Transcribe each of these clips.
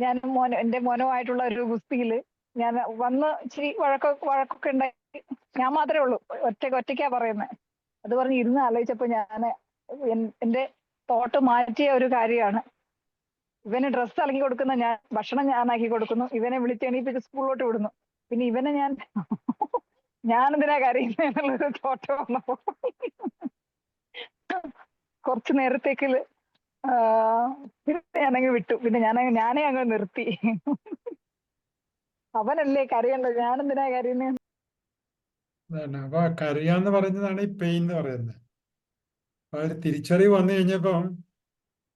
ഞാനും എന്റെ മോനുമായിട്ടുള്ള ഒരു ഗുസ്തിയില് ഞാൻ വന്ന് ഇച്ചിരി വഴക്കൊക്കെ ഉണ്ടായി. ഞാൻ മാത്രമേ ഉള്ളൂ, ഒറ്റയ്ക്കാ പറയുന്നത്. അത് പറഞ്ഞ് ഇരുന്ന് ആലോചിച്ചപ്പോ എന്റെ തോട്ട് മാറ്റിയ ഒരു കാര്യമാണ്. ഇവന് ഡ്രസ്സ് അലക്കി കൊടുക്കുന്ന ഞാൻ, ഭക്ഷണം ഞാനാക്കി കൊടുക്കുന്നു, ഇവനെ വിളിച്ചെണീപ്പിച്ച് സ്കൂളിലോട്ട് വിടുന്നു. പിന്നെ ഇവനെ ഞാനെന്തിനാ കരയുന്നതെന്നുള്ളൊരു തോട്ട് വന്നപ്പോ കുറച്ചു നേരത്തേക്ക് പിന്നെ ഞാനങ്ങ് വിട്ടു. പിന്നെ ഞാനേ അങ്ങ് നിർത്തി. അവനല്ലേ കരയേണ്ടത്, ഞാനെന്തിനാ കരയുന്നത്? അപ്പൊ കരയാന്ന് പറയുന്നതാണ് ഈ പെയിൻ എന്ന് പറയുന്നത്. അപ്പൊ ഒരു തിരിച്ചറിവ് വന്നു കഴിഞ്ഞപ്പം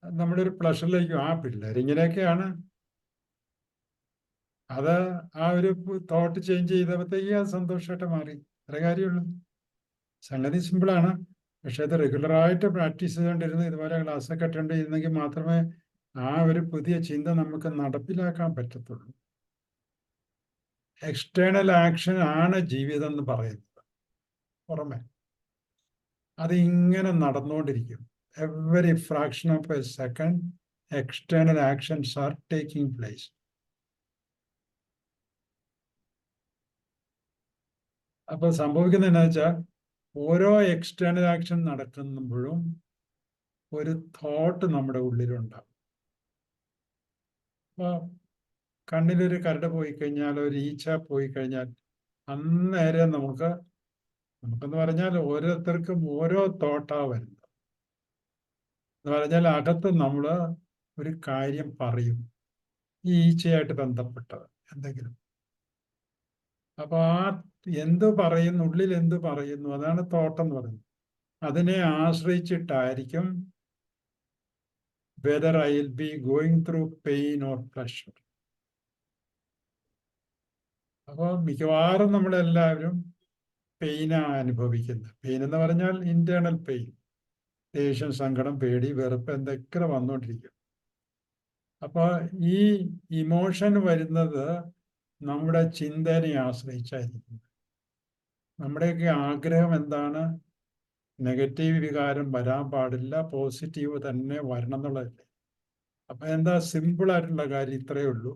നമ്മുടെ ഒരു പ്ലഷറിലേക്ക് പിള്ളേർ ഇങ്ങനെയൊക്കെയാണ്. അത് ആ ഒരു തോട്ട് ചേഞ്ച് ചെയ്തപ്പോഴത്തേക്ക് അത് സന്തോഷമായിട്ട് മാറി. അത്ര കാര്യമുള്ളൂ. സംഗതി സിമ്പിളാണ്. പക്ഷെ അത് റെഗുലറായിട്ട് പ്രാക്ടീസ് ചെയ്തുകൊണ്ടിരുന്ന് ഇതുപോലെ ക്ലാസ്സൊക്കെ അറ്റൻഡ് ചെയ്യുന്നെങ്കിൽ മാത്രമേ ആ ഒരു പുതിയ ചിന്ത നമുക്ക് നടപ്പിലാക്കാൻ പറ്റത്തുള്ളൂ. എക്സ്റ്റേണൽ ആക്ഷൻ ആണ് ജീവിതം എന്ന് പറയുന്നത്. പുറമെ അത് ഇങ്ങനെ നടന്നുകൊണ്ടിരിക്കും. Every fraction of a second external actions are taking place. അപ്പൊ സംഭവിക്കുന്നത് എന്താ വെച്ചാൽ ഓരോ എക്സ്റ്റേണൽ ആക്ഷൻ നടക്കുമ്പോഴും ഒരു തോട്ട് നമ്മുടെ ഉള്ളിലുണ്ടാവും. അപ്പൊ കണ്ണിലൊരു കരട് പോയി കഴിഞ്ഞാൽ, ഒരു ഈച്ച പോയി കഴിഞ്ഞാൽ അന്നേരം നമുക്കെന്ന് പറഞ്ഞാൽ ഓരോരുത്തർക്കും ഓരോ തോട്ടാ വരുന്നത്. എന്ന് പറഞ്ഞാൽ അകത്ത് നമ്മൾ ഒരു കാര്യം പറയും, ഈ ഈച്ചയായിട്ട് ബന്ധപ്പെട്ടത് എന്തെങ്കിലും. അപ്പൊ എന്ത് പറയുന്നു, ഉള്ളിൽ എന്ത് പറയുന്നു, അതാണ് തോട്ട് എന്ന് പറയുന്നത്. അതിനെ ആശ്രയിച്ചിട്ടായിരിക്കും whether I will be going through pain or pleasure. അപ്പോൾ മിക്കവാറും നമ്മളെല്ലാവരും പെയിനാണ് അനുഭവിക്കുന്നത്. പെയിൻ എന്ന് പറഞ്ഞാൽ ഇന്റേണൽ പെയിൻ, ദേഷ്യം, സങ്കടം, പേടി, വെറുപ്പ് എന്തൊക്കെ വന്നുകൊണ്ടിരിക്കും. അപ്പൊ ഈ ഇമോഷൻ വരുന്നത് നമ്മുടെ ചിന്തനെ ആശ്രയിച്ചായിരിക്കും. നമ്മുടെയൊക്കെ ആഗ്രഹം എന്താണ്? നെഗറ്റീവ് വികാരം വരാൻ പാടില്ല, പോസിറ്റീവ് തന്നെ വരണം എന്നുള്ളതല്ലേ. അപ്പൊ എന്താ സിമ്പിൾ ആയിട്ടുള്ള കാര്യം ഇത്രയേ ഉള്ളൂ.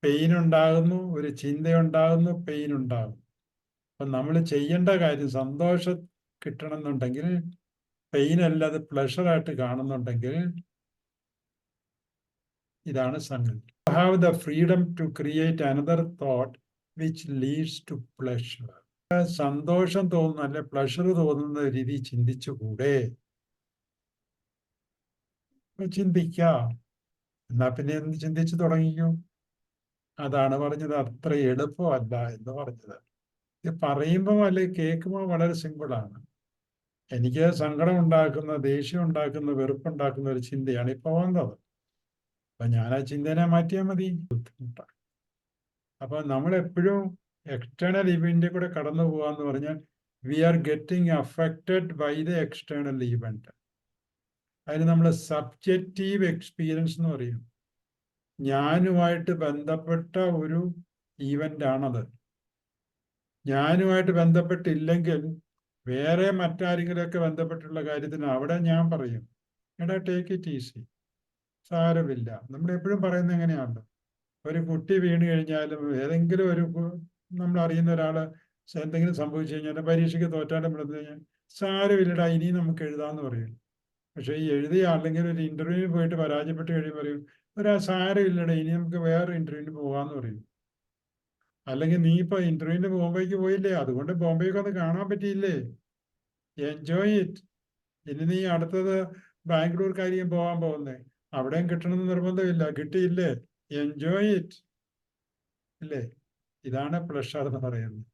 പെയിൻ ഉണ്ടാകുന്നു, ഒരു ചിന്തയുണ്ടാകുന്നു, പെയിൻ ഉണ്ടാകുന്നു. അപ്പൊ നമ്മൾ ചെയ്യേണ്ട കാര്യം, സന്തോഷം കിട്ടണമെന്നുണ്ടെങ്കിൽ, പെയിൻ അല്ലാതെ പ്ലഷറായിട്ട് കാണുന്നുണ്ടെങ്കിൽ, ഇതാണ് സംഗതി. Have the freedom to create another thought which leads to pleasure. സന്തോഷം തോന്നുന്ന അല്ലെ പ്ലഷർ തോന്നുന്ന രീതി ചിന്തിച്ചുകൂടെ? ചിന്തിക്കാം. എന്നാ പിന്നെ എന്ത് ചിന്തിച്ചു തുടങ്ങിക്കോ. അതാണ് പറഞ്ഞത്, അത്ര എളുപ്പമല്ല എന്ന് പറഞ്ഞത്. ഇത് പറയുമ്പോൾ അല്ലെങ്കിൽ കേൾക്കുമ്പോൾ വളരെ സിമ്പിളാണ്. എനിക്ക് സങ്കടം ഉണ്ടാക്കുന്ന, ദേഷ്യം ഉണ്ടാക്കുന്ന, വെറുപ്പുണ്ടാക്കുന്ന ഒരു ചിന്തയാണ് ഇപ്പൊ വന്നത്. അപ്പൊ ഞാൻ ആ ചിന്തനെ മാറ്റിയാൽ മതി. ബുദ്ധിമുട്ടാണ്. അപ്പൊ നമ്മളെപ്പോഴും എക്സ്റ്റേണൽ ഇവന്റ് കൂടെ കടന്നു പോവാന്ന് പറഞ്ഞാൽ we are getting affected by the external event. അതിന് നമ്മൾ സബ്ജക്റ്റീവ് എക്സ്പീരിയൻസ് എന്ന് പറയും. ഞാനുമായിട്ട് ബന്ധപ്പെട്ട ഒരു ഈവന്റ് ആണത്. ഞാനുമായിട്ട് ബന്ധപ്പെട്ടില്ലെങ്കിൽ വേറെ മറ്റാരെങ്കിലുമൊക്കെ ബന്ധപ്പെട്ടുള്ള കാര്യത്തിന് അവിടെ ഞാൻ പറയും, എടാ ടേക്ക് ഇറ്റ് ഈസി, സാരമില്ല. നമ്മൾ എപ്പോഴും പറയുന്നത് എങ്ങനെയാണല്ലോ, ഒരു കുട്ടി വീണ് കഴിഞ്ഞാലും ഏതെങ്കിലും നമ്മൾ അറിയുന്ന ഒരാള് എന്തെങ്കിലും സംഭവിച്ചു കഴിഞ്ഞാൽ, പരീക്ഷയ്ക്ക് തോറ്റാലും വിടുന്നു കഴിഞ്ഞാൽ സാരമില്ലടാ ഇനി നമുക്ക് എഴുതാമെന്ന് പറയും. പക്ഷെ ഈ എഴുതിയ അല്ലെങ്കിൽ ഒരു ഇന്റർവ്യൂവിന് പോയിട്ട് പരാജയപ്പെട്ട് കഴിയുമ്പോൾ പറയും, സാരമില്ലടാ ഇനി നമുക്ക് വേറെ ഇന്റർവ്യൂവിന് പോകാമെന്ന് പറയും. അല്ലെങ്കിൽ നീ ഇപ്പൊ ഇന്റർവ്യൂവിന് ബോംബെക്ക് പോയില്ലേ, അതുകൊണ്ട് ബോംബെക്ക് ഒന്ന് കാണാൻ പറ്റിയില്ലേ, എൻജോയ് ഇറ്റ്. ഇനി നീ അടുത്തത് ബാംഗ്ലൂർക്കായിരിക്കും പോകാൻ പോകുന്നേ, അവിടെയും കിട്ടണമെന്ന് നിർബന്ധമില്ല, കിട്ടിയില്ലേ, എൻജോയ് ഇറ്റ്. ഇല്ലേ? ഇതാണ് പ്ലഷർ എന്ന് പറയുന്നത്.